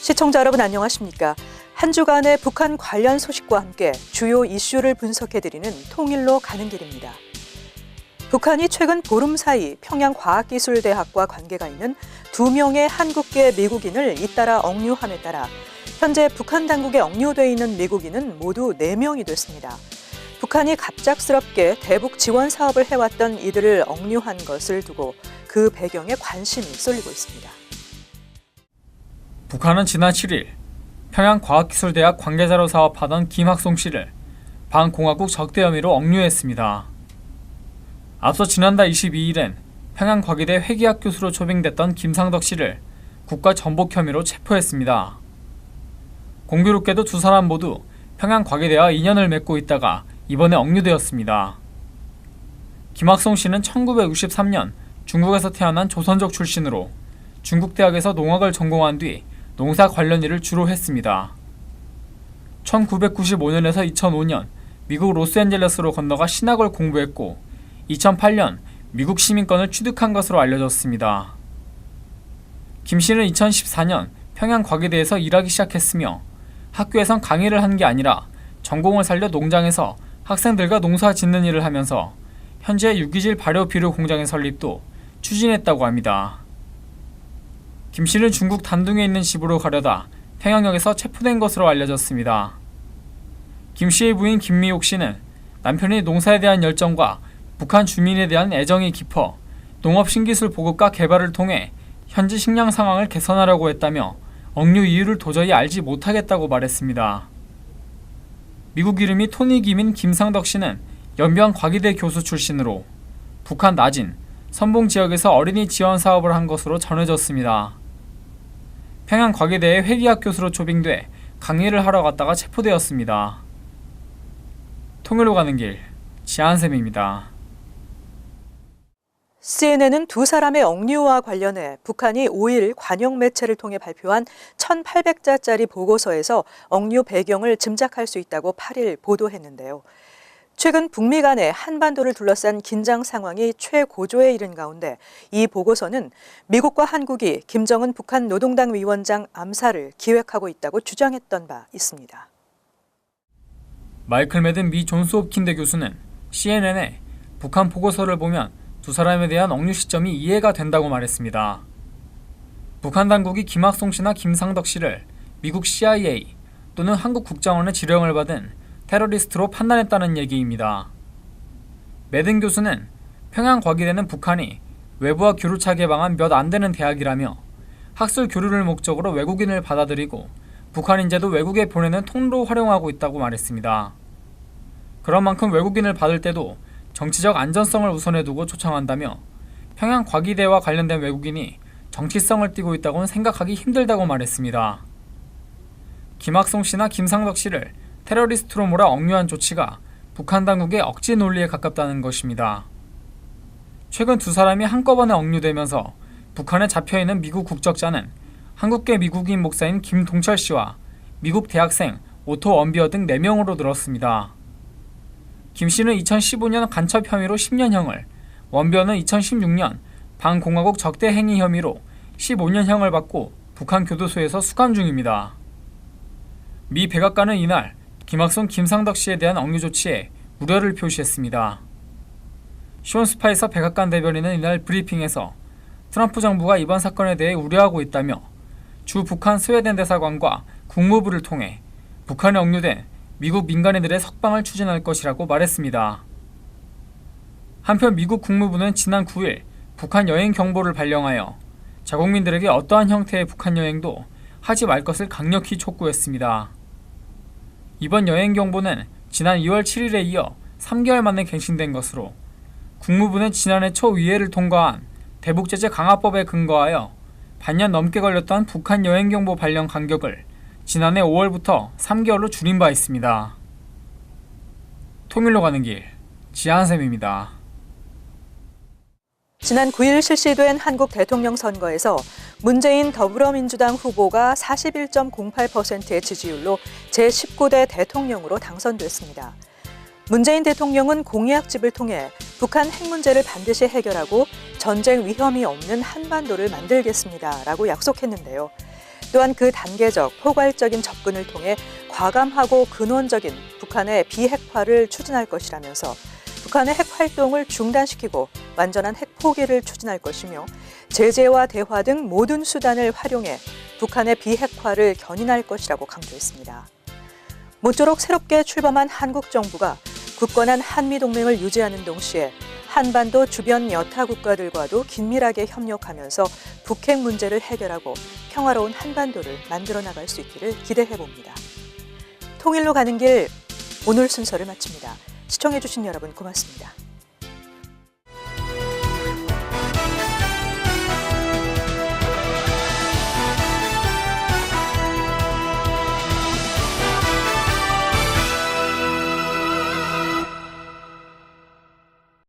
시청자 여러분 안녕하십니까? 한 주간의 북한 관련 소식과 함께 주요 이슈를 분석해드리는 통일로 가는 길입니다. 북한이 최근 보름 사이 평양과학기술대학과 관계가 있는 2명의 한국계 미국인을 잇따라 억류함에 따라 현재 북한 당국에 억류돼 있는 미국인은 모두 4명이 됐습니다. 북한이 갑작스럽게 대북 지원 사업을 해왔던 이들을 억류한 것을 두고 그 배경에 관심이 쏠리고 있습니다. 북한은 지난 7일 평양과학기술대학 관계자로 사업하던 김학송 씨를 반공화국 적대 혐의로 억류했습니다. 앞서 지난달 22일엔 평양과기대 회계학 교수로 초빙됐던 김상덕 씨를 국가전복 혐의로 체포했습니다. 공교롭게도 두 사람 모두 평양과기대와 인연을 맺고 있다가 이번에 억류되었습니다. 김학송 씨는 1963년 중국에서 태어난 조선족 출신으로 중국 대학에서 농학을 전공한 뒤 농사 관련 일을 주로 했습니다. 1995년에서 2005년 미국 로스앤젤레스로 건너가 신학을 공부했고 2008년 미국 시민권을 취득한 것으로 알려졌습니다. 김 씨는 2014년 평양과기대에서 일하기 시작했으며 학교에선 강의를 한 게 아니라 전공을 살려 농장에서 학생들과 농사 짓는 일을 하면서 현재 유기질 발효 비료 공장의 설립도 추진했다고 합니다. 김 씨는 중국 단둥에 있는 집으로 가려다 평양역에서 체포된 것으로 알려졌습니다. 김 씨의 부인 김미옥 씨는 남편이 농사에 대한 열정과 북한 주민에 대한 애정이 깊어 농업 신기술 보급과 개발을 통해 현지 식량 상황을 개선하려고 했다며 억류 이유를 도저히 알지 못하겠다고 말했습니다. 미국 이름이 토니 김인 김상덕 씨는 연변 과기대 교수 출신으로 북한 나진, 선봉 지역에서 어린이 지원 사업을 한 것으로 전해졌습니다. 평양과기대의 회계학 교수로 초빙돼 강의를 하러 갔다가 체포되었습니다. 통일로 가는 길, 지한샘입니다. CNN은 두 사람의 억류와 관련해 북한이 5일 관영 매체를 통해 발표한 1,800자짜리 보고서에서 억류 배경을 짐작할 수 있다고 8일 보도했는데요. 최근 북미 간의 한반도를 둘러싼 긴장 상황이 최고조에 이른 가운데 이 보고서는 미국과 한국이 김정은 북한 노동당 위원장 암살을 기획하고 있다고 주장했던 바 있습니다. 마이클 매든 미 존스 홉킨대 교수는 CNN에 북한 보고서를 보면 두 사람에 대한 억류 시점이 이해가 된다고 말했습니다. 북한 당국이 김학송 씨나 김상덕 씨를 미국 CIA 또는 한국 국정원의 지령을 받은 테러리스트로 판단했다는 얘기입니다. 매든 교수는 평양과기대는 북한이 외부와 교류차 개방한 몇 안 되는 대학이라며 학술 교류를 목적으로 외국인을 받아들이고 북한 인재도 외국에 보내는 통로로 활용하고 있다고 말했습니다. 그런 만큼 외국인을 받을 때도 정치적 안전성을 우선에 두고 초청한다며 평양과기대와 관련된 외국인이 정치성을 띠고 있다고는 생각하기 힘들다고 말했습니다. 김학송 씨나 김상덕 씨를 테러리스트로 몰아 억류한 조치가 북한 당국의 억지 논리에 가깝다는 것입니다. 최근 두 사람이 한꺼번에 억류되면서 북한에 잡혀있는 미국 국적자는 한국계 미국인 목사인 김동철 씨와 미국 대학생 오토 원비어 등 4명으로 늘었습니다. 김 씨는 2015년 간첩 혐의로 10년형을, 원비어는 2016년 반공화국 적대 행위 혐의로 15년형을 받고 북한 교도소에서 수감 중입니다. 미 백악관은 이날 김학송, 김상덕 씨에 대한 억류 조치에 우려를 표시했습니다. 시온 스파이서 백악관 대변인은 이날 브리핑에서 트럼프 정부가 이번 사건에 대해 우려하고 있다며 주 북한 스웨덴 대사관과 국무부를 통해 북한에 억류된 미국 민간인들의 석방을 추진할 것이라고 말했습니다. 한편 미국 국무부는 지난 9일 북한 여행 경보를 발령하여 자국민들에게 어떠한 형태의 북한 여행도 하지 말 것을 강력히 촉구했습니다. 이번 여행 경보는 지난 2월 7일에 이어 3개월 만에 갱신된 것으로 국무부는 지난해 초위회를 통과한 대북제재 강화법에 근거하여 반년 넘게 걸렸던 북한 여행 경보 발령 간격을 지난해 5월부터 3개월로 줄인 바 있습니다. 통일로 가는 길, 지한샘입니다. 지난 9일 실시된 한국 대통령 선거에서 문재인 더불어민주당 후보가 41.08%의 지지율로 제19대 대통령으로 당선됐습니다. 문재인 대통령은 공약집을 통해 북한 핵 문제를 반드시 해결하고 전쟁 위험이 없는 한반도를 만들겠습니다라고 약속했는데요. 또한 그 단계적, 포괄적인 접근을 통해 과감하고 근원적인 북한의 비핵화를 추진할 것이라면서 북한의 핵 활동을 중단시키고 완전한 핵 포기를 추진할 것이며 제재와 대화 등 모든 수단을 활용해 북한의 비핵화를 견인할 것이라고 강조했습니다. 모쪼록 새롭게 출범한 한국 정부가 굳건한 한미동맹을 유지하는 동시에 한반도 주변 여타 국가들과도 긴밀하게 협력하면서 북핵 문제를 해결하고 평화로운 한반도를 만들어 나갈 수 있기를 기대해 봅니다. 통일로 가는 길 오늘 순서를 마칩니다. 시청해 주신 여러분 고맙습니다.